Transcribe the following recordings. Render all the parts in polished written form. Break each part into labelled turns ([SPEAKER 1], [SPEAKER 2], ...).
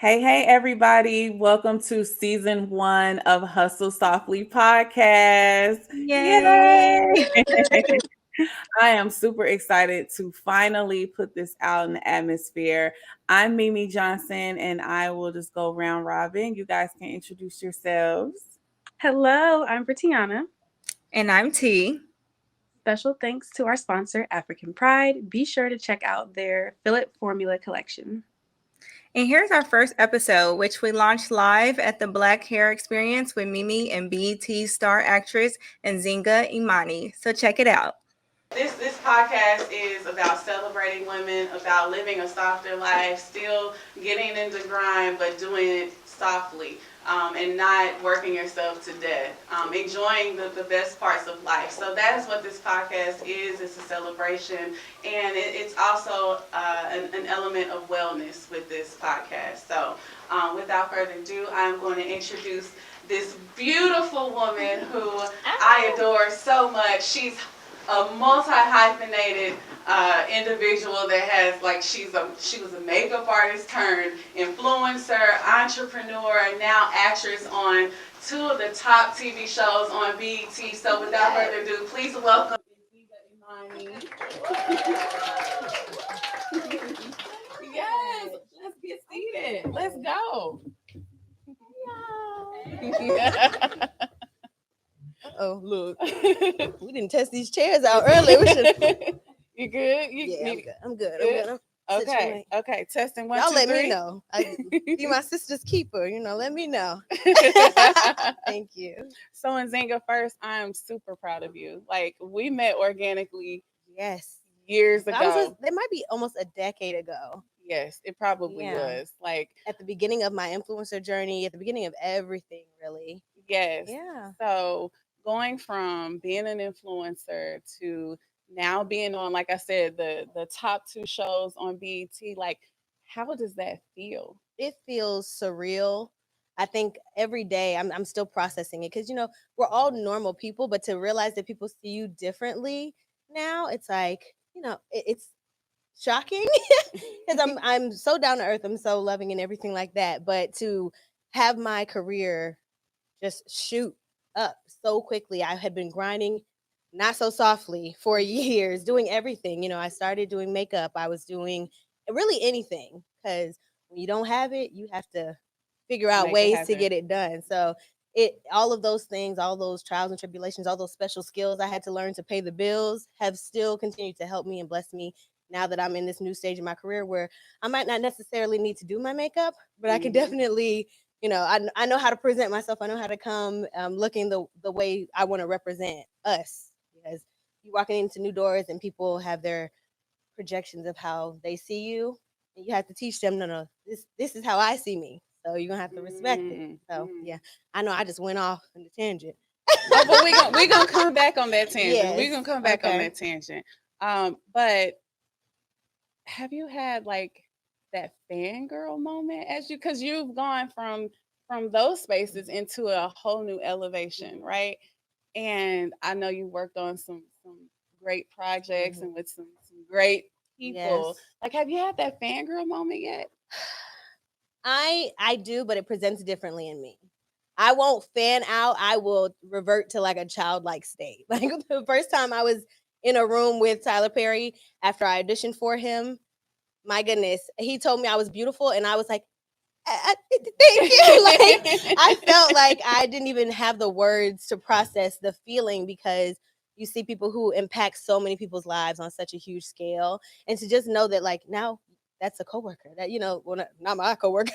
[SPEAKER 1] Hey, everybody. Welcome to season 1 of Hustle Softly podcast.
[SPEAKER 2] Yay!
[SPEAKER 1] Yay! I am super excited to finally put this out in the atmosphere. I'm Mimi Johnson, and I will just go round robin. You guys can introduce yourselves.
[SPEAKER 3] Hello, I'm Brittany.
[SPEAKER 2] And I'm T.
[SPEAKER 3] Special thanks to our sponsor, African Pride. Be sure to check out their Fillet Formula collection.
[SPEAKER 2] And here's our first episode, which we launched live at the Black Hair Experience with Mimi and BET star actress Nzinga Imani. So check it out.
[SPEAKER 1] This podcast is about celebrating women, about living a softer life, still getting in the grind, but doing it softly, and not working yourself to death. Enjoying the best parts of life. So that is what this podcast is. It's a celebration, and it's also an element of wellness with this podcast. So without further ado, I'm going to introduce this beautiful woman who I adore so much. She's a multi-hyphenated individual that has she was a makeup artist turned influencer, entrepreneur, now actress on two of the top TV shows on BET. So without further ado, please welcome Nzinga Imani. Yes, let's get seated. Let's go.
[SPEAKER 4] Oh, look. We didn't test these chairs out earlier. We should.
[SPEAKER 1] You good?
[SPEAKER 4] Yeah, I'm good.
[SPEAKER 1] Good? Okay. Testing 1,
[SPEAKER 4] Y'all
[SPEAKER 1] 2,
[SPEAKER 4] let
[SPEAKER 1] 3.
[SPEAKER 4] me know. Be my sister's keeper. Let me know. Thank you.
[SPEAKER 1] So, Nzinga, first, I am super proud of you. Like, we met organically
[SPEAKER 4] Yes.
[SPEAKER 1] years ago.
[SPEAKER 4] That might be almost a decade ago.
[SPEAKER 1] Yes, it probably was. Like,
[SPEAKER 4] at the beginning of my influencer journey, at the beginning of everything, really.
[SPEAKER 1] Yes.
[SPEAKER 4] Yeah.
[SPEAKER 1] So, going from being an influencer to now being on, like I said, the top 2 shows on BET, like, how does that feel?
[SPEAKER 4] It feels surreal. I think every day I'm still processing it because we're all normal people, but to realize that people see you differently now, it's like it's shocking because I'm so down to earth, I'm so loving and everything like that. But to have my career just shoot up so quickly, I had been grinding not so softly for years, doing everything. I started doing makeup. I was doing really anything because when you don't have it, you have to figure out ways to get it done. So all of those things, all those trials and tribulations, all those special skills I had to learn to pay the bills have still continued to help me and bless me now that I'm in this new stage of my career where I might not necessarily need to do my makeup, but I can definitely, I know how to present myself. I know how to come looking the way I want to represent us, because you walking into new doors and people have their projections of how they see you, and you have to teach them, no, this is how I see me. So you're gonna have to respect it. So yeah, I know I just went off on the tangent.
[SPEAKER 1] No, but we're gonna come back on that tangent.
[SPEAKER 4] Yes.
[SPEAKER 1] We're gonna come back on that tangent. But have you had like that fangirl moment because you've gone from those spaces into a whole new elevation, right? And I know you worked on some great projects and with some great people.
[SPEAKER 4] Yes.
[SPEAKER 1] Like, have you had that fangirl moment yet?
[SPEAKER 4] I do, but it presents differently in me. I won't fan out. I will revert to like a childlike state. Like the first time I was in a room with Tyler Perry after I auditioned for him, my goodness, he told me I was beautiful, and I was like, thank you. Like I felt like I didn't even have the words to process the feeling, because you see people who impact so many people's lives on such a huge scale, and to just know that like now that's a coworker that well, not my coworker.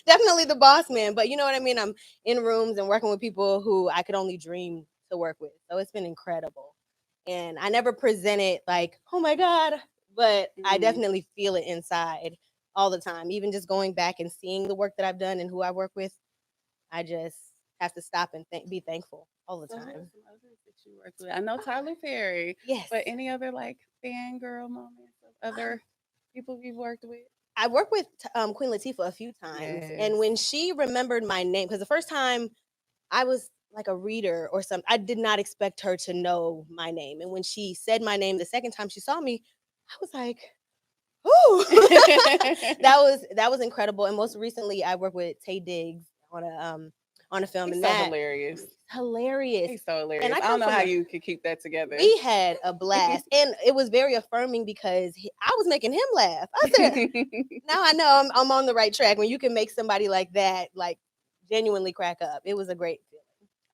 [SPEAKER 4] Definitely the boss man, but you know what I mean? I'm in rooms and working with people who I could only dream to work with. So it's been incredible. And I never present it like, oh my God, but I definitely feel it inside all the time. Even just going back and seeing the work that I've done and who I work with, I just have to stop and be thankful all the time.
[SPEAKER 1] Some others that you worked with? I know Tyler Perry.
[SPEAKER 4] Yes.
[SPEAKER 1] But any other like fangirl moments of other people you've worked with?
[SPEAKER 4] I worked with Queen Latifah a few times. Yes. And when she remembered my name, because the first time I was like a reader or something, I did not expect her to know my name. And when she said my name the second time she saw me, I was like, Whew. that was incredible. And most recently, I worked with Tay Diggs on a film,
[SPEAKER 1] He's
[SPEAKER 4] and
[SPEAKER 1] so
[SPEAKER 4] that
[SPEAKER 1] hilarious.
[SPEAKER 4] was hilarious.
[SPEAKER 1] He's so hilarious.
[SPEAKER 4] And
[SPEAKER 1] I don't know how you could keep that together.
[SPEAKER 4] We had a blast, and it was very affirming because I was making him laugh. I said, "Now I know I'm on the right track." When you can make somebody like that, like genuinely crack up, it was a great feeling.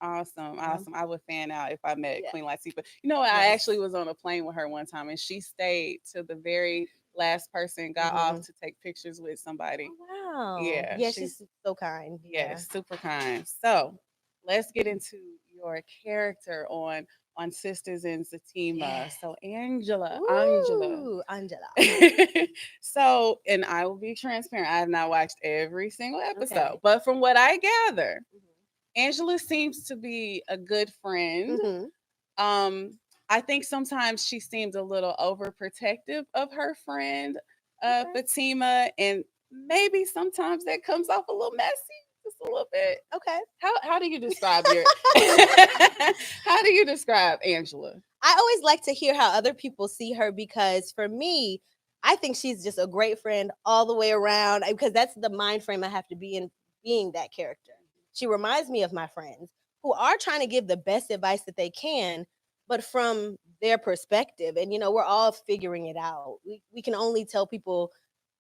[SPEAKER 1] Awesome. I would fan out if I met
[SPEAKER 4] Yeah.
[SPEAKER 1] Queen Latifah. You know what? I
[SPEAKER 4] Yes.
[SPEAKER 1] actually was on a plane with her one time, and she stayed till the very last person got off to take pictures with somebody.
[SPEAKER 4] Oh, wow.
[SPEAKER 1] Yeah,
[SPEAKER 4] Yeah, she's so kind. Yeah.
[SPEAKER 1] yes, super kind. So let's get into your character on Sisters and Zatima.
[SPEAKER 4] Yes.
[SPEAKER 1] So Angela.
[SPEAKER 4] Ooh, Angela.
[SPEAKER 1] So, and I will be transparent. I have not watched every single episode,
[SPEAKER 4] Okay.
[SPEAKER 1] but from what I gather, Angela seems to be a good friend.
[SPEAKER 4] Mm-hmm.
[SPEAKER 1] I think sometimes she seems a little overprotective of her friend, Fatima, and maybe sometimes that comes off a little messy, just a little bit.
[SPEAKER 4] Okay.
[SPEAKER 1] How do you describe your how do you describe Angela?
[SPEAKER 4] I always like to hear how other people see her, because for me, I think she's just a great friend all the way around, because that's the mind frame I have to be in being that character. She reminds me of my friends who are trying to give the best advice that they can, but from their perspective. And, we're all figuring it out. We can only tell people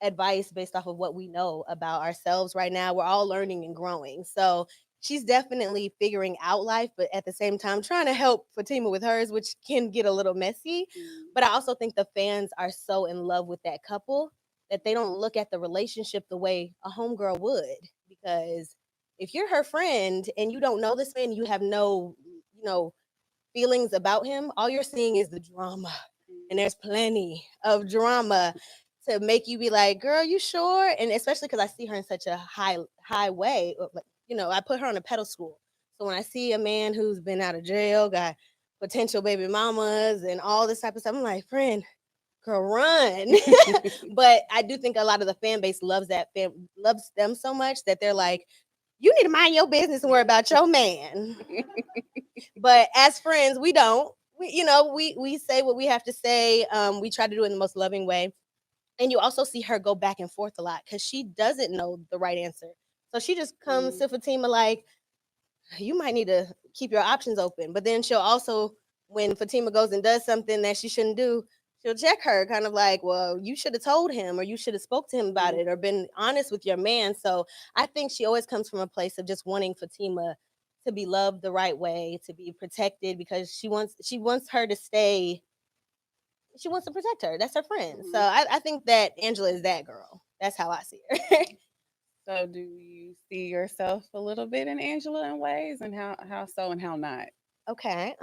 [SPEAKER 4] advice based off of what we know about ourselves right now. We're all learning and growing. So she's definitely figuring out life, but at the same time trying to help Fatima with hers, which can get a little messy. But I also think the fans are so in love with that couple that they don't look at the relationship the way a homegirl would. Because if you're her friend and you don't know this man, you have no, feelings about him, all you're seeing is the drama. And there's plenty of drama to make you be like, girl, you sure? And especially because I see her in such a high way. I put her on a pedestal. So when I see a man who's been out of jail, got potential baby mamas and all this type of stuff, I'm like, friend, girl, run. But I do think a lot of the fan base loves loves them so much that they're like, you need to mind your business and worry about your man. But as friends, we don't. We say what we have to say. We try to do it in the most loving way. And you also see her go back and forth a lot because she doesn't know the right answer. So she just comes to Fatima like, you might need to keep your options open. But then she'll also, when Fatima goes and does something that she shouldn't do, she'll check her, kind of like, well, you should have told him, or you should have spoke to him about it, or been honest with your man. So I think she always comes from a place of just wanting Fatima to be loved the right way, to be protected, because she wants her to stay. She wants to protect her. That's her friend. So I think that Angela is that girl. That's how I see her.
[SPEAKER 1] So do you see yourself a little bit in Angela in ways, and how so and how not?
[SPEAKER 4] Okay.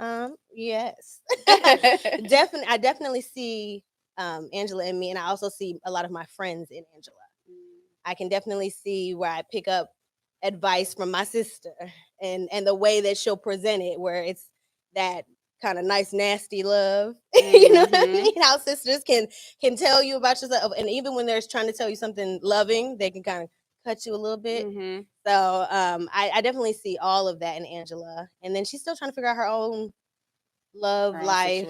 [SPEAKER 4] Yes. I definitely see Angela in me, and I also see a lot of my friends in Angela. I can definitely see where I pick up advice from my sister, and the way that she'll present it, where it's that kind of nice nasty love. You know what I mean? How sisters can tell you about yourself, and even when they're trying to tell you something loving, they can kind of cut you a little bit. So I definitely see all of that in Angela, and then she's still trying to figure out her own love life.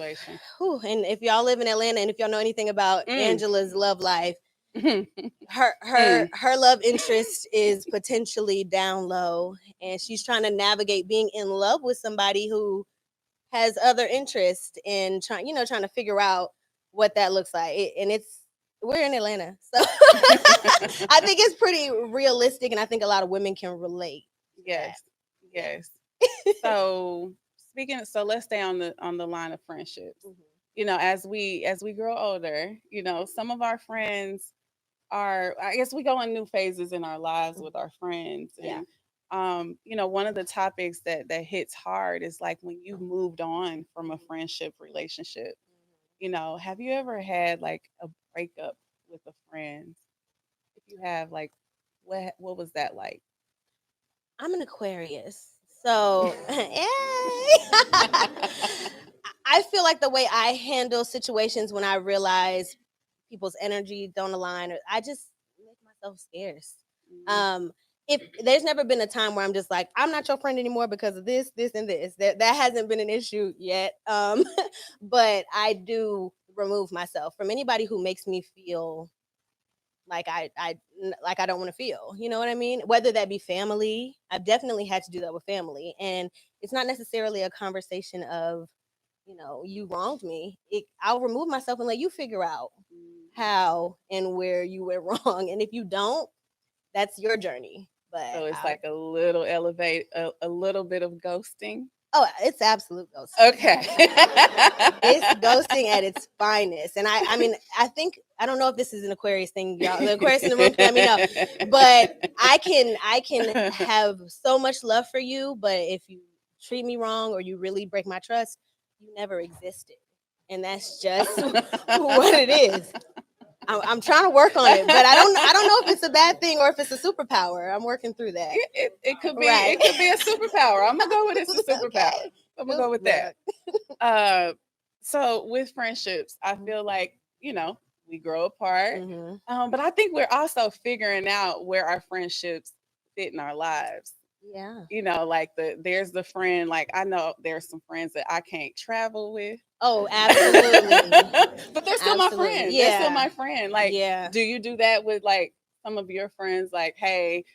[SPEAKER 4] Whew. And if y'all live in Atlanta, and if y'all know anything about Angela's love life, her love interest is potentially down low, and she's trying to navigate being in love with somebody who has other interests, and trying to figure out what that looks like. We're in Atlanta, so I think it's pretty realistic, and I think a lot of women can relate.
[SPEAKER 1] Yes. So let's stay on the line of friendships. As we grow older, some of our friends I guess we go in new phases in our lives with our friends. And one of the topics that hits hard is like when you've moved on from a friendship relationship. Have you ever had like a breakup with a friend? If you have, like, what was that like?
[SPEAKER 4] I'm an Aquarius, so I feel like the way I handle situations when I realize people's energy don't align, or I just make myself scarce. If there's never been a time where I'm just like, I'm not your friend anymore because of this, and this. That hasn't been an issue yet. But I do remove myself from anybody who makes me feel like I don't want to feel. You know what I mean? Whether that be family, I've definitely had to do that with family, and it's not necessarily a conversation of, you wronged me. I'll remove myself and let you figure out how and where you went wrong, and if you don't, that's your journey. But
[SPEAKER 1] So it's like a little a little bit of ghosting.
[SPEAKER 4] oh, it's absolute ghosting.
[SPEAKER 1] Okay.
[SPEAKER 4] It's ghosting at its finest. And I mean, I don't know if this is an Aquarius thing, y'all. The Aquarius in the room can let me know. But I can have so much love for you, but if you treat me wrong or you really break my trust, you never existed. And that's just what it is. I'm trying to work on it, but I don't know if it's a bad thing or if it's a superpower. I'm working through that.
[SPEAKER 1] It could be
[SPEAKER 4] Right.
[SPEAKER 1] it could be a superpower. I'm gonna go with it's a superpower.
[SPEAKER 4] Okay.
[SPEAKER 1] I'm gonna go with that. So with friendships, I feel like, we grow apart.
[SPEAKER 4] Mm-hmm.
[SPEAKER 1] But I think we're also figuring out where our friendships fit in our lives.
[SPEAKER 4] Yeah.
[SPEAKER 1] Like there's the friend, like I know there's some friends that I can't travel with.
[SPEAKER 4] Oh, absolutely.
[SPEAKER 1] But they're still my friend.
[SPEAKER 4] Yeah.
[SPEAKER 1] They're still my friend. Like,
[SPEAKER 4] yeah.
[SPEAKER 1] do you do that with like some of your friends? Like, hey,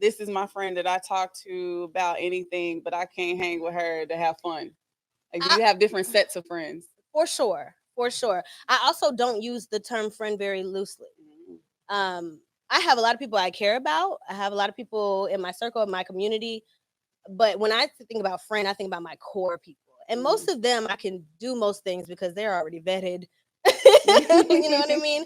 [SPEAKER 1] this is my friend that I talk to about anything, but I can't hang with her to have fun. Like, do you have different sets of friends?
[SPEAKER 4] For sure. For sure. I also don't use the term friend very loosely. I have a lot of people I care about. I have a lot of people in my circle, in my community. But when I think about friend, I think about my core people. And most of them, I can do most things because they're already vetted. You know what I mean?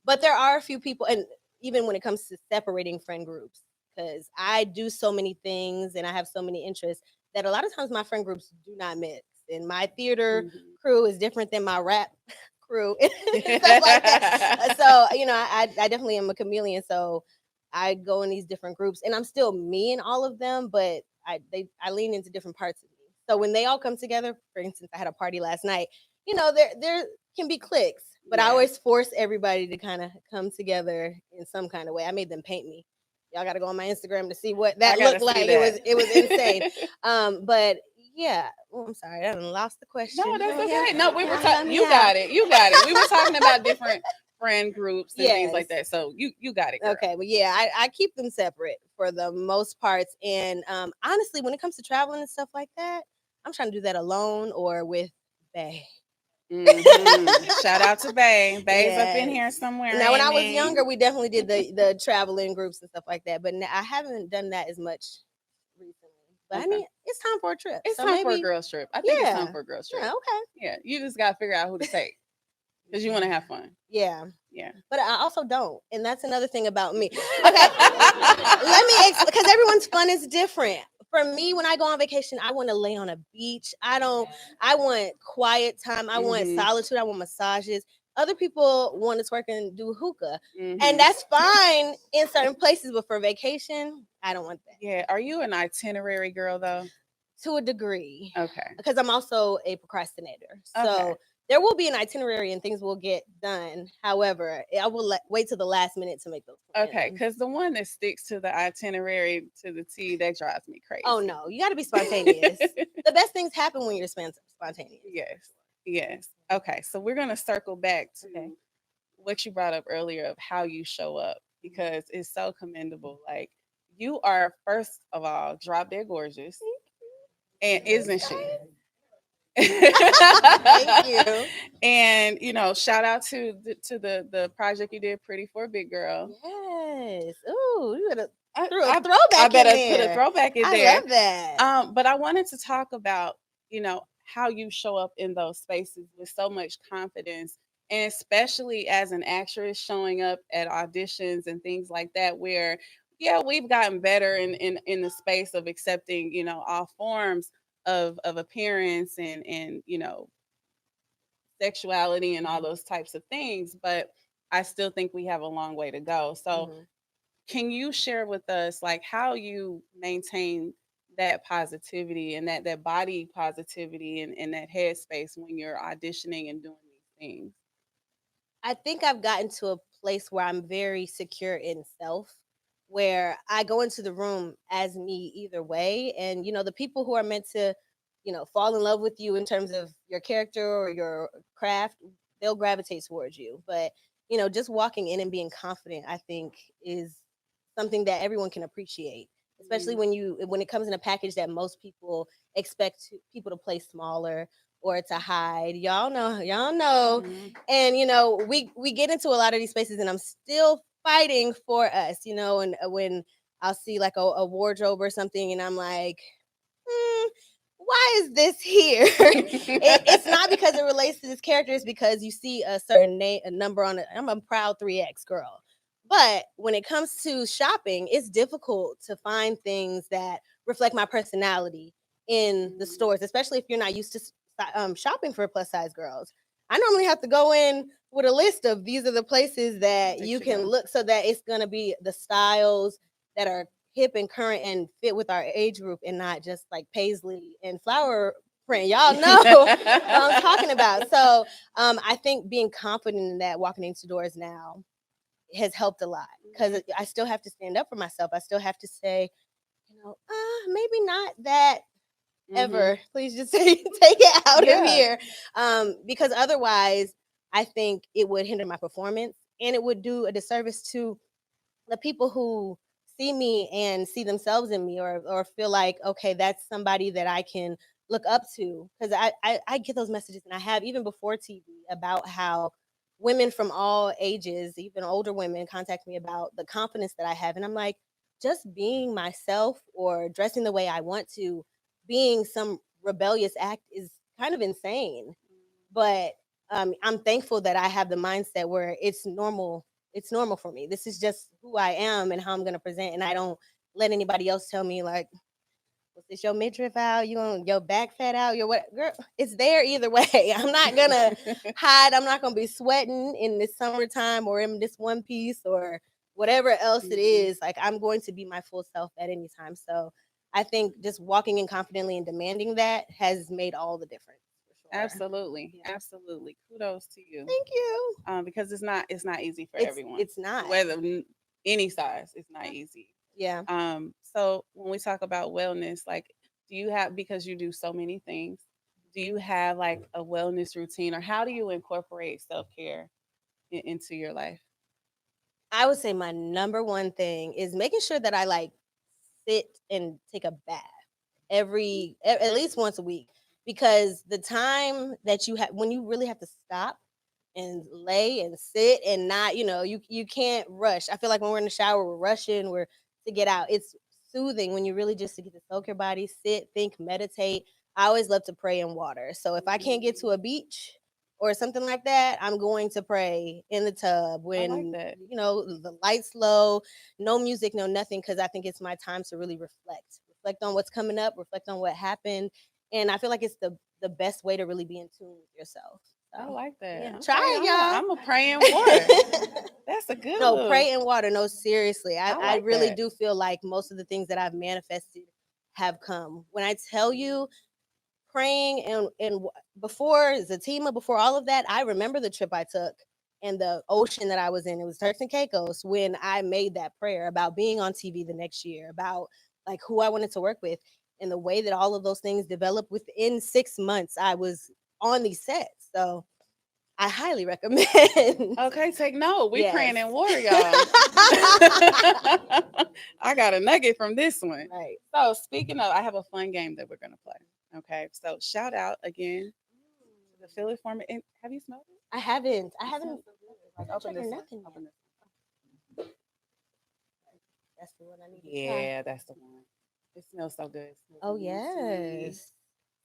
[SPEAKER 4] But there are a few people, and even when it comes to separating friend groups, because I do so many things and I have so many interests that a lot of times my friend groups do not mix. And my theater crew is different than my rap crew and stuff like that. So, I definitely am a chameleon. So I go in these different groups and I'm still me in all of them, but I lean into different parts of me. So when they all come together, for instance, I had a party last night, there can be cliques, but I always force everybody to kind of come together in some kind of way. I made them paint me. Y'all got to go on my Instagram to see what that looked like. That. It was insane. But yeah, I'm sorry, I lost the question.
[SPEAKER 1] No, that's okay. No, we were talking. You got it. We were talking about different friend groups and things like that. So you got it. Girl.
[SPEAKER 4] Okay, well, yeah, I keep them separate for the most parts. And honestly, when it comes to traveling and stuff like that, I'm trying to do that alone or with Bae.
[SPEAKER 1] Shout out to Bae. Bae's up in here somewhere.
[SPEAKER 4] Now, when I was younger, we definitely did the traveling groups and stuff like that. But I haven't done that as much recently. But I mean, it's time for a trip.
[SPEAKER 1] It's time for a girls trip. I think it's time for a girls trip.
[SPEAKER 4] Yeah, okay.
[SPEAKER 1] Yeah, you just got to figure out who to take because you want to have fun.
[SPEAKER 4] Yeah.
[SPEAKER 1] Yeah.
[SPEAKER 4] But I also don't. And that's another thing about me. Okay. Because everyone's fun is different. For me, when I go on vacation, I want to lay on a beach. I want quiet time. I want solitude. I want massages. Other people want to twerk and do hookah. And that's fine in certain places, but for vacation, I don't want that.
[SPEAKER 1] Yeah. Are you an itinerary girl though?
[SPEAKER 4] To a degree.
[SPEAKER 1] Okay.
[SPEAKER 4] Because I'm also a procrastinator. So there will be an itinerary and things will get done. However, I will wait till the last minute to make those plans.
[SPEAKER 1] Okay, because the one that sticks to the itinerary to the T, that drives me crazy.
[SPEAKER 4] Oh, no. You got to be spontaneous. The best things happen when you're spontaneous.
[SPEAKER 1] Yes. Okay, so we're going to circle back to what you brought up earlier of how you show up because it's so commendable. Like, you are, first of all, drop dead gorgeous. And isn't she?
[SPEAKER 4] Thank you.
[SPEAKER 1] And shout out to the project you did, Pretty for a Big Girl.
[SPEAKER 4] Yes. Ooh, you better threw a throwback.
[SPEAKER 1] I better put a throwback in there.
[SPEAKER 4] I love that.
[SPEAKER 1] But I wanted to talk about how you show up in those spaces with so much confidence, and especially as an actress showing up at auditions and things like that, where we've gotten better in the space of accepting all forms of appearance and sexuality and all those types of things, but I still think we have a long way to go. So can you share with us like how you maintain that positivity and that body positivity and that headspace when you're auditioning and doing these things?
[SPEAKER 4] I think I've gotten to a place where I'm very secure in self, where I go into the room as me either way. And, the people who are meant to fall in love with you in terms of your character or your craft, they'll gravitate towards you. But, just walking in and being confident, I think, is something that everyone can appreciate, especially when it comes in a package that most people expect people to play smaller or to hide. Y'all know. And we get into a lot of these spaces, and I'm still fighting for us, and when I'll see like a wardrobe or something, and I'm like, why is this here? It's not because it relates to this character. It's because you see a certain a number on it. I'm a proud 3X girl. But when it comes to shopping, it's difficult to find things that reflect my personality in the stores, especially if you're not used to shopping for plus size girls. I normally have to go in with a list of these are the places that you can look, so that it's going to be the styles that are hip and current and fit with our age group, and not just like paisley and flower print. Y'all know what I'm talking about. So I think being confident in that, walking into doors now, has helped a lot, because I still have to stand up for myself. I still have to say, maybe not that ever. Please just take it out of here. Because otherwise, I think it would hinder my performance, and it would do a disservice to the people who see me and see themselves in me, or feel like, okay, that's somebody that I can look up to. Because I get those messages, and I have even before TV, about how women from all ages, even older women, contact me about the confidence that I have. And I'm like, just being myself or dressing the way I want to, being some rebellious act is kind of insane. But I'm thankful that I have the mindset where it's normal. It's normal for me. This is just who I am and how I'm going to present. And I don't let anybody else tell me like, was this your midriff out? You on your back fat out? Your what? Girl, it's there either way. I'm not gonna hide. I'm not gonna be sweating in this summertime or in this one piece or whatever else it is. Like, I'm going to be my full self at any time. So I think just walking in confidently and demanding that has made all the difference. For sure.
[SPEAKER 1] Absolutely. Absolutely. Kudos to you.
[SPEAKER 4] Thank you.
[SPEAKER 1] Because it's not easy for everyone.
[SPEAKER 4] It's not.
[SPEAKER 1] Whether any size, it's not easy.
[SPEAKER 4] Yeah.
[SPEAKER 1] So when we talk about wellness, like, do you have, because you do so many things, do you have like a wellness routine, or how do you incorporate self-care into your life?
[SPEAKER 4] I would say my number one thing is making sure that I like sit and take a bath at least once a week, because the time that you have, when you really have to stop and lay and sit and not, you can't rush. I feel like when we're in the shower, we're rushing, we're to get out. It's soothing when you really just to get to soak your body, sit, think, meditate. I always love to pray in water. So if I can't get to a beach or something like that, I'm going to pray in the tub when, the lights low, no music, no nothing, because I think it's my time to really reflect on what's coming up, reflect on what happened. And I feel like it's the best way to really be in tune with yourself. So,
[SPEAKER 1] I like that.
[SPEAKER 4] Yeah.
[SPEAKER 1] Okay,
[SPEAKER 4] Try it, y'all.
[SPEAKER 1] I'm a pray in water. That's a good
[SPEAKER 4] No,
[SPEAKER 1] look.
[SPEAKER 4] pray in water. No, seriously. I
[SPEAKER 1] like
[SPEAKER 4] really
[SPEAKER 1] that.
[SPEAKER 4] do feel like most of the things that I've manifested have come. When I tell you, praying and before Zatima, before all of that, I remember the trip I took and the ocean that I was in. It was Turks and Caicos when I made that prayer about being on TV the next year, about like who I wanted to work with, and the way that all of those things developed. Within 6 months, I was on these sets. So I highly recommend.
[SPEAKER 1] Okay, take note. We
[SPEAKER 4] Yes.
[SPEAKER 1] praying in water, y'all. I got a nugget from this one.
[SPEAKER 4] Right.
[SPEAKER 1] So speaking of, I have a fun game that we're gonna play. Okay, so shout out again to the Philly Format. And have you smelled it?
[SPEAKER 4] I haven't.
[SPEAKER 1] Like, open this one.
[SPEAKER 4] Nothing.
[SPEAKER 1] Open this.
[SPEAKER 4] That's the one I need.
[SPEAKER 1] Yeah, that's the one. It smells so good.
[SPEAKER 4] Oh yes.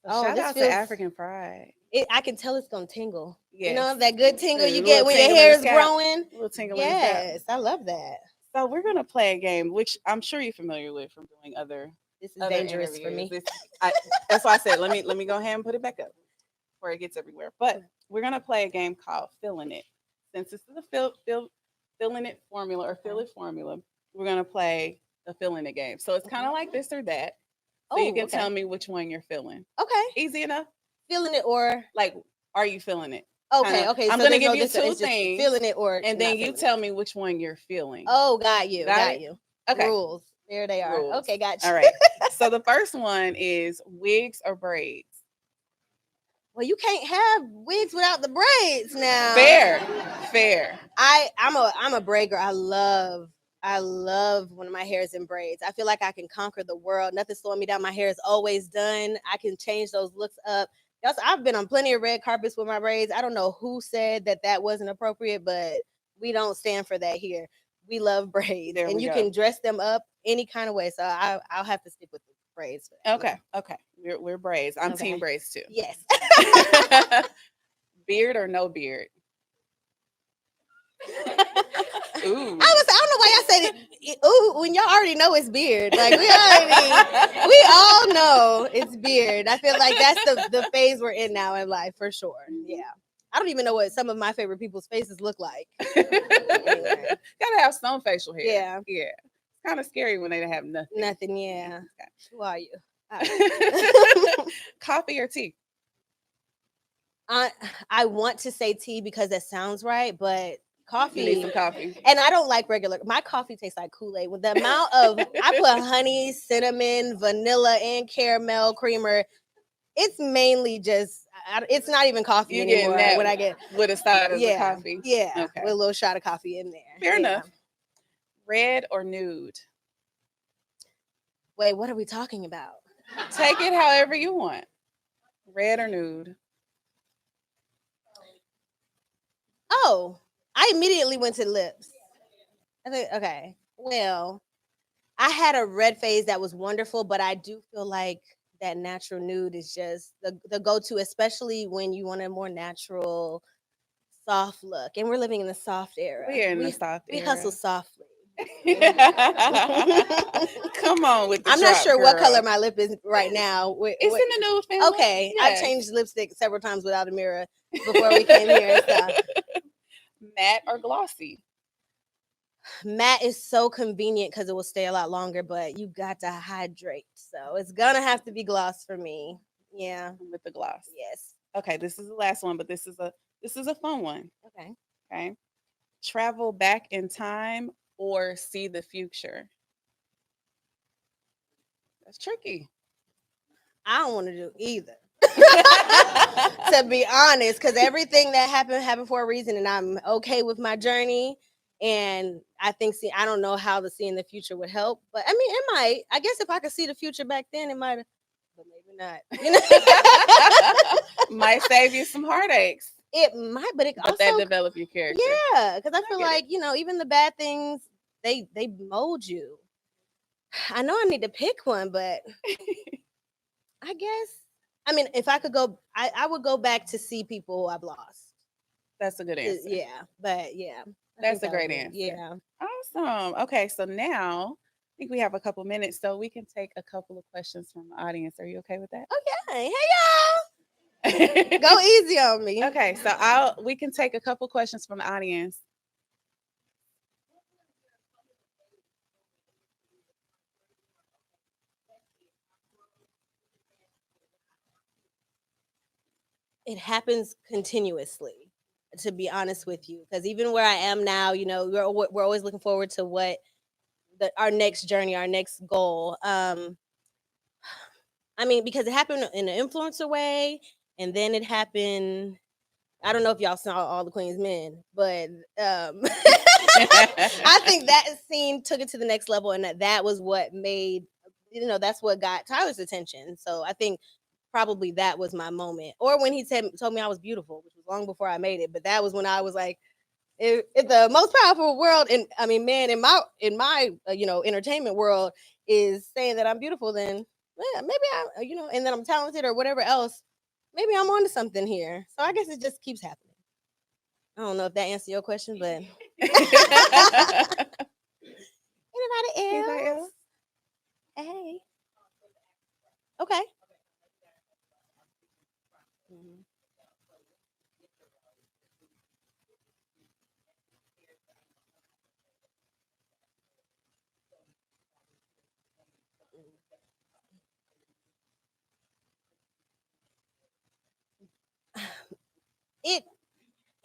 [SPEAKER 1] So shout out to African Pride.
[SPEAKER 4] I can tell it's gonna tingle.
[SPEAKER 1] Yes.
[SPEAKER 4] You know that good tingle you
[SPEAKER 1] Little
[SPEAKER 4] get when your
[SPEAKER 1] tingle
[SPEAKER 4] hair
[SPEAKER 1] in
[SPEAKER 4] is
[SPEAKER 1] the scalp.
[SPEAKER 4] growing.
[SPEAKER 1] Little tingle in the scalp.
[SPEAKER 4] Yes, I love that.
[SPEAKER 1] So we're gonna play a game, which I'm sure you're familiar with from doing other.
[SPEAKER 4] This is
[SPEAKER 1] other
[SPEAKER 4] dangerous for me.
[SPEAKER 1] interviews. That's why I said let me go ahead and put it back up before it gets everywhere. But we're gonna play a game called Feeling It. Since this is a Feeling It formula or Feel It formula, we're gonna play a Feeling It game. So it's kind of like this or that. So you can tell me which one you're feeling.
[SPEAKER 4] Okay.
[SPEAKER 1] Easy enough.
[SPEAKER 4] Feeling it or
[SPEAKER 1] like, are you feeling it?
[SPEAKER 4] Okay.
[SPEAKER 1] I'm gonna give you two things.
[SPEAKER 4] Feeling it or
[SPEAKER 1] and then you tell me which one you're feeling.
[SPEAKER 4] Oh, got you. Got you.
[SPEAKER 1] Okay.
[SPEAKER 4] Rules. There they are.
[SPEAKER 1] Rules.
[SPEAKER 4] Okay, got you.
[SPEAKER 1] All right. So the first one is wigs or braids.
[SPEAKER 4] Well, you can't have wigs without the braids now.
[SPEAKER 2] Fair.
[SPEAKER 4] I'm a braid girl. I love when my hair is in braids. I feel like I can conquer the world. Nothing's slowing me down. My hair is always done. I can change those looks up. Also, I've been on plenty of red carpets with my braids. I don't know who said that wasn't appropriate, but we don't stand for that here. We love braids, and you can dress them up any kind of way. So I'll have to stick with the braids.
[SPEAKER 2] Okay. We're braids. I'm team braids too.
[SPEAKER 4] Yes.
[SPEAKER 2] Beard or no beard? Ooh.
[SPEAKER 4] I don't know why y'all said it. Ooh, when y'all already know it's beard. Like we all know it's beard. I feel like that's the phase we're in now in life for sure. Yeah. I don't even know what some of my favorite people's faces look like.
[SPEAKER 2] Anyway. Gotta have some facial hair.
[SPEAKER 4] Yeah.
[SPEAKER 2] It's kind of scary when they have nothing.
[SPEAKER 4] Nothing, yeah. Okay. Who are you?
[SPEAKER 2] Coffee or tea?
[SPEAKER 4] I want to say tea because that sounds right, but coffee.
[SPEAKER 2] You need some coffee.
[SPEAKER 4] And I don't like regular. My coffee tastes like Kool-Aid. With the amount of, I put honey, cinnamon, vanilla, and caramel creamer. It's mainly just, it's not even coffee anymore. When I get
[SPEAKER 2] with a side of the coffee.
[SPEAKER 4] Yeah. Okay. With a little shot of coffee in there.
[SPEAKER 2] Fair enough. Red or nude?
[SPEAKER 4] Wait, what are we talking about?
[SPEAKER 2] Take it however you want. Red or nude?
[SPEAKER 4] Oh, I immediately went to lips. I think, okay. Well, I had a red phase that was wonderful, but I do feel like that natural nude is just the go-to, especially when you want a more natural, soft look. And we're living in the soft era.
[SPEAKER 2] We're in the soft era.
[SPEAKER 4] We hustle softly.
[SPEAKER 2] Come on with the
[SPEAKER 4] I'm
[SPEAKER 2] drop,
[SPEAKER 4] not sure
[SPEAKER 2] girl.
[SPEAKER 4] what color my lip is right now.
[SPEAKER 2] It's in the nude family.
[SPEAKER 4] Okay,
[SPEAKER 2] yes.
[SPEAKER 4] I've changed lipstick several times without a mirror before we came here and stuff.
[SPEAKER 2] Matte or glossy?
[SPEAKER 4] Matte is so convenient because it will stay a lot longer, but you got to hydrate. So it's gonna have to be gloss for me. Yeah.
[SPEAKER 2] With the gloss.
[SPEAKER 4] Yes.
[SPEAKER 2] Okay, this is the last one, but this is a fun one. Okay. Travel back in time or see the future? That's tricky.
[SPEAKER 4] I don't want to do either. To be honest, because everything that happened for a reason, and I'm okay with my journey. And I think, I don't know how the seeing the future would help, but I mean, it might. I guess if I could see the future back then, it might, but maybe not. You know?
[SPEAKER 2] Might save you some heartaches.
[SPEAKER 4] It might, but also
[SPEAKER 2] that develop your character.
[SPEAKER 4] Yeah, because I feel like even the bad things they mold you. I know I need to pick one, but I guess I mean if I could go, I would go back to see people who I've lost.
[SPEAKER 2] That's a good answer.
[SPEAKER 4] Yeah, but yeah.
[SPEAKER 2] That's a great answer.
[SPEAKER 4] Yeah.
[SPEAKER 2] Awesome. Okay, so now I think we have a couple minutes, so we can take a couple of questions from the audience. Are you okay with that?
[SPEAKER 4] Okay. Hey y'all. Go easy on me.
[SPEAKER 2] Okay, so we can take a couple questions from the audience.
[SPEAKER 4] It happens continuously, to be honest with you, because even where I am now, we're always looking forward to what our next journey, our next goal. I mean, because it happened in an influencer way, and then it happened. I don't know if y'all saw All the Queen's Men, but I think that scene took it to the next level, and that was what made, that's what got Tyler's attention. So I think probably that was my moment. Or when he told me I was beautiful, which was long before I made it, but that was when I was like, if the most powerful world, and I mean, man, in my entertainment world is saying that I'm beautiful, then maybe I, and that I'm talented or whatever else, maybe I'm onto something here. So I guess it just keeps happening. I don't know if that answers your question, but anybody else? Hey. Okay.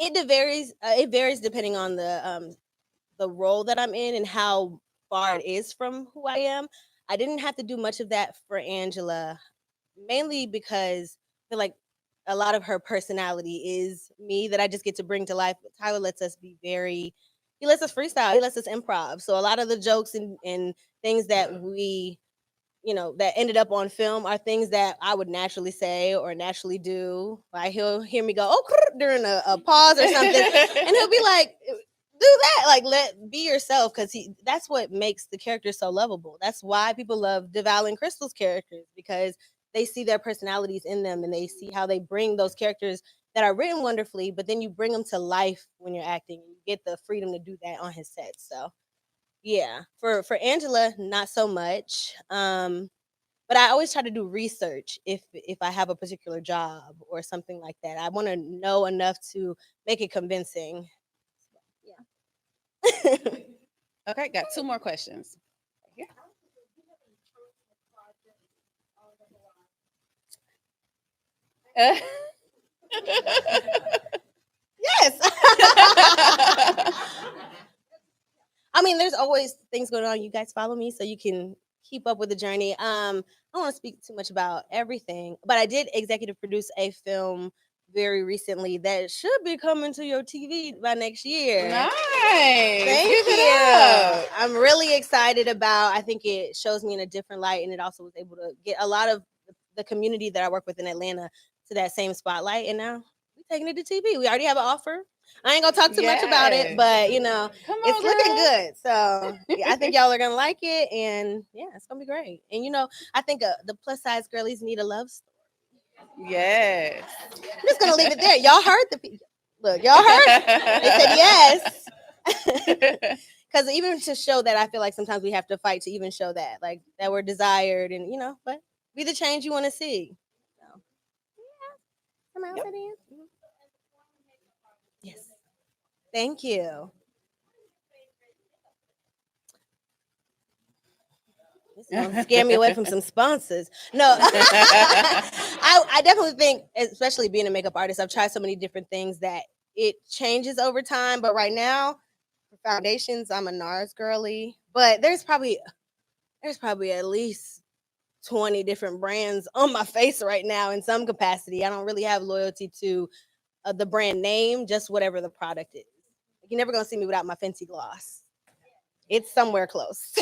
[SPEAKER 4] It varies. It varies depending on the role that I'm in and how far it is from who I am. I didn't have to do much of that for Angela, mainly because I feel like a lot of her personality is me that I just get to bring to life. But Tyler lets us be he lets us freestyle, he lets us improv. So a lot of the jokes and things that we, that ended up on film are things that I would naturally say or naturally do. Like he'll hear me go, oh, during a pause or something, and he'll be like, do that, like be yourself, because that's what makes the character so lovable. That's why people love Deval and Crystal's characters, because they see their personalities in them and they see how they bring those characters that are written wonderfully, but then you bring them to life when you're acting, and you get the freedom to do that on his set. So yeah, for Angela, not so much. But I always try to do research if I have a particular job or something like that. I want to know enough to make it convincing. Yeah.
[SPEAKER 5] Okay, got 2 more questions. Here.
[SPEAKER 4] Yes. I mean, there's always things going on. You guys follow me so you can keep up with the journey. I don't want to speak too much about everything, but I did executive produce a film very recently that should be coming to your TV by next year.
[SPEAKER 5] Nice.
[SPEAKER 4] Thank
[SPEAKER 5] Give
[SPEAKER 4] you.
[SPEAKER 5] it up.
[SPEAKER 4] I'm really excited about. I think it shows me in a different light, and it also was able to get a lot of the community that I work with in Atlanta to that same spotlight. And now we're taking it to TV. We already have an offer. I ain't gonna talk too much about it,
[SPEAKER 5] Yes.
[SPEAKER 4] but
[SPEAKER 5] Come on,
[SPEAKER 4] it's looking
[SPEAKER 5] girl.
[SPEAKER 4] good. So yeah, I think y'all are gonna like it, and yeah, it's gonna be great. And I think the plus size girlies need a love story.
[SPEAKER 5] Yes.
[SPEAKER 4] I'm just gonna leave it there. Y'all heard the people. Look, y'all heard. They said yes. Because even to show that, I feel like sometimes we have to fight to even show that, like that we're desired, and but be the change you want to see. So, yeah, come out
[SPEAKER 5] Yep.
[SPEAKER 4] to the end. Yes, thank you. This is gonna scare me away from some sponsors. No, I definitely think, especially being a makeup artist, I've tried so many different things that it changes over time. But right now, for foundations, I'm a NARS girly. But there's probably at least 20 different brands on my face right now in some capacity. I don't really have loyalty to the brand name, just whatever the product is. You're never gonna see me without my Fenty gloss. It's somewhere close.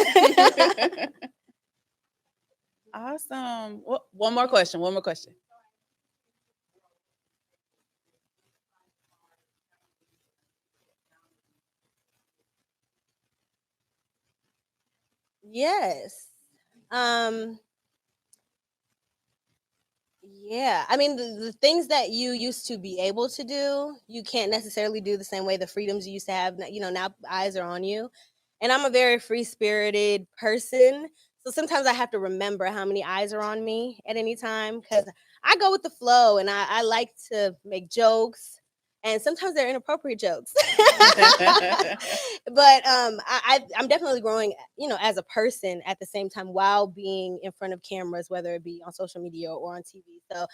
[SPEAKER 5] Awesome. One more question.
[SPEAKER 4] Yes. Yeah. I mean, the things that you used to be able to do, you can't necessarily do the same way. The freedoms you used to have, now eyes are on you. And I'm a very free spirited person. So sometimes I have to remember how many eyes are on me at any time, because I go with the flow, and I like to make jokes. And sometimes they're inappropriate jokes. But I'm definitely growing, as a person at the same time while being in front of cameras, whether it be on social media or on TV. So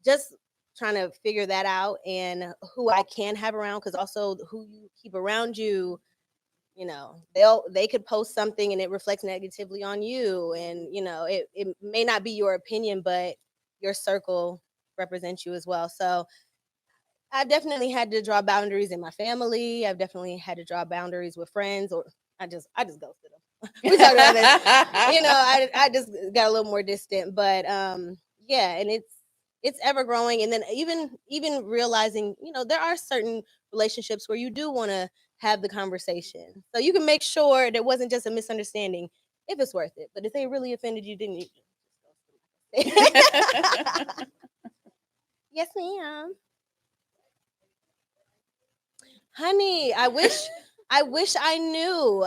[SPEAKER 4] just trying to figure that out, and who I can have around, because also who you keep around you, they could post something and it reflects negatively on you, and it may not be your opinion, but your circle represents you as well. So I've definitely had to draw boundaries in my family. I've definitely had to draw boundaries with friends, or I just ghosted them. We talked about this. I just got a little more distant, but yeah, and it's ever growing. And then even realizing, there are certain relationships where you do want to have the conversation, so you can make sure there wasn't just a misunderstanding, if it's worth it. But if they really offended you, didn't you? Yes, ma'am. Honey, I wish I knew.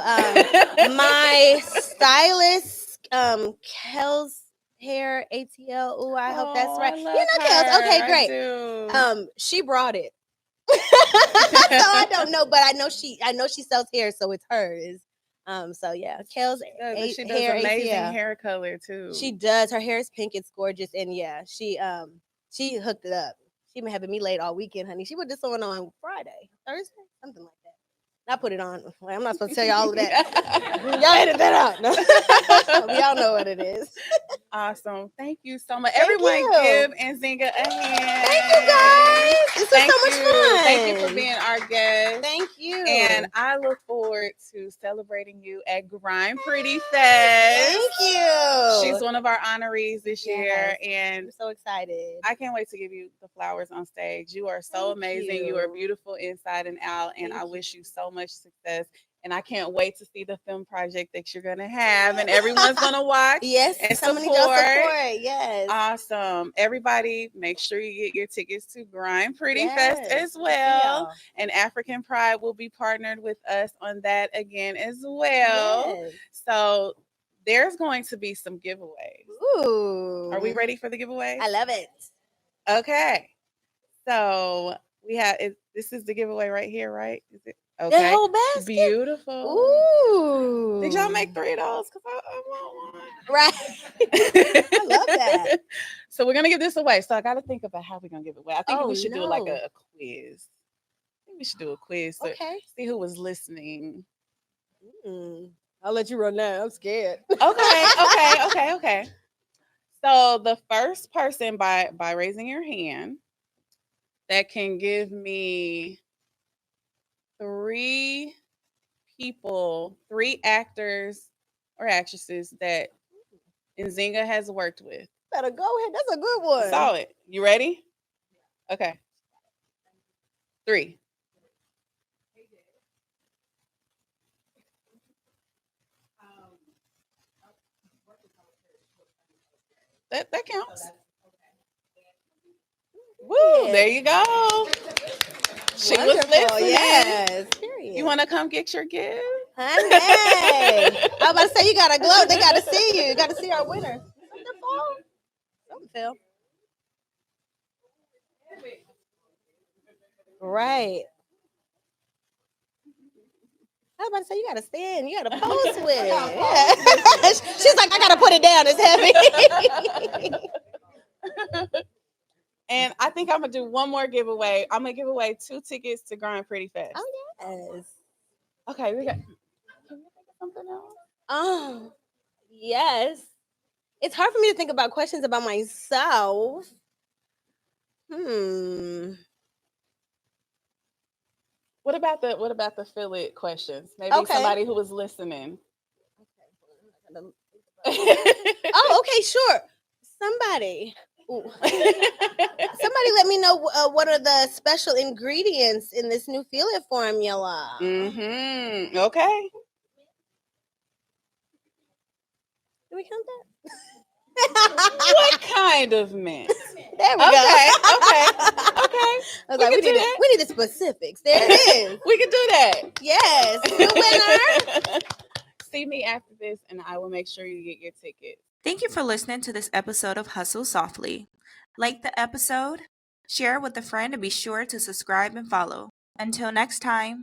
[SPEAKER 4] My stylist, Kels Hair ATL. Oh, I hope that's right. You know Kels. Okay, great. She brought it. So I don't know, but I know she sells hair, so it's hers. So yeah, Kels
[SPEAKER 5] She does
[SPEAKER 4] Hair
[SPEAKER 5] amazing
[SPEAKER 4] ATL.
[SPEAKER 5] hair color too.
[SPEAKER 4] She does. Her hair is pink. It's gorgeous, and yeah, she hooked it up. She been having me late all weekend, honey. She put this on Friday, Thursday, something like that. I put it on. Well, I'm not supposed to tell you all of that. Y'all edit that out. No. We all know what it is.
[SPEAKER 5] Awesome. Thank you so much.
[SPEAKER 4] Thank
[SPEAKER 5] Everyone
[SPEAKER 4] you.
[SPEAKER 5] give Nzinga a hand.
[SPEAKER 4] Thank you, guys. This was so much fun.
[SPEAKER 5] Thank you for being our guest.
[SPEAKER 4] Thank you.
[SPEAKER 5] And I look forward to celebrating you at Grind Pretty Fest.
[SPEAKER 4] Thank you.
[SPEAKER 5] She's one of our honorees this year, and
[SPEAKER 4] I'm so excited.
[SPEAKER 5] I can't wait to give you the flowers on stage. You are so
[SPEAKER 4] Thank
[SPEAKER 5] amazing. You are
[SPEAKER 4] you.
[SPEAKER 5] beautiful inside and out, and
[SPEAKER 4] Thank
[SPEAKER 5] I
[SPEAKER 4] you.
[SPEAKER 5] wish you so much success. And I can't wait to see the film project that you're gonna have, and everyone's gonna watch.
[SPEAKER 4] Yes,
[SPEAKER 5] and
[SPEAKER 4] somebody
[SPEAKER 5] support.
[SPEAKER 4] does support. Yes.
[SPEAKER 5] Awesome. Everybody, make sure you get your tickets to Grind Pretty Fest
[SPEAKER 4] Yes.
[SPEAKER 5] as
[SPEAKER 4] See
[SPEAKER 5] well.
[SPEAKER 4] y'all.
[SPEAKER 5] And African Pride will be partnered with us on that again as well.
[SPEAKER 4] Yes.
[SPEAKER 5] So there's going to be some giveaways.
[SPEAKER 4] Ooh.
[SPEAKER 5] Are we ready for the giveaways?
[SPEAKER 4] I love it.
[SPEAKER 5] Okay. So we have this is the giveaway right here, right? Is it
[SPEAKER 4] The
[SPEAKER 5] okay?
[SPEAKER 4] whole basket.
[SPEAKER 5] Beautiful.
[SPEAKER 4] Ooh.
[SPEAKER 5] Did y'all make 3 of those? Because I want one.
[SPEAKER 4] Right. I love that.
[SPEAKER 5] So we're gonna give this away. So I gotta think about how we're gonna give it away. I think
[SPEAKER 4] Oh,
[SPEAKER 5] we should do like
[SPEAKER 4] no.
[SPEAKER 5] a quiz. I think we should do a quiz to
[SPEAKER 4] Okay.
[SPEAKER 5] see who was listening.
[SPEAKER 4] I'll let you run now. I'm scared.
[SPEAKER 5] Okay. So the first person by raising your hand that can give me 3 people, 3 actors or actresses that Nzinga has worked with.
[SPEAKER 4] Better go ahead. That's a good one.
[SPEAKER 5] Solid. You ready? Okay. 3. That counts. Woo, there you go. She was
[SPEAKER 4] Wonderful.
[SPEAKER 5] listening.
[SPEAKER 4] Yes. Period.
[SPEAKER 5] You want to come get your gift?
[SPEAKER 4] Honey. I was about to say you gotta glow. They gotta see you. You gotta see our winner. Something fell. Right. I was about to say you gotta stand. You gotta pose with it. Yeah. She's like, I gotta put it down. It's heavy.
[SPEAKER 5] And I think I'm gonna do one more giveaway. I'm gonna give away 2 tickets to Grind Pretty Fest.
[SPEAKER 4] Oh yes.
[SPEAKER 5] Okay, we got. Can you think of something else?
[SPEAKER 4] Yes. It's hard for me to think about questions about myself.
[SPEAKER 5] What about the fill it questions? Maybe
[SPEAKER 4] Okay.
[SPEAKER 5] somebody who was listening.
[SPEAKER 4] Oh, okay, sure. Somebody. Ooh. Somebody let me know what are the special ingredients in this new Feel It formula.
[SPEAKER 5] Okay.
[SPEAKER 4] Do we count that?
[SPEAKER 5] What kind of mint?
[SPEAKER 4] There we
[SPEAKER 5] Okay.
[SPEAKER 4] go. I was like,
[SPEAKER 5] We can do that.
[SPEAKER 4] we need the specifics. There it is.
[SPEAKER 5] We can do that.
[SPEAKER 4] Yes. The winner.
[SPEAKER 5] See me after this, and I will make sure you get your ticket.
[SPEAKER 2] Thank you for listening to this episode of Hustle Softly. Like the episode, share it with a friend, and be sure to subscribe and follow. Until next time.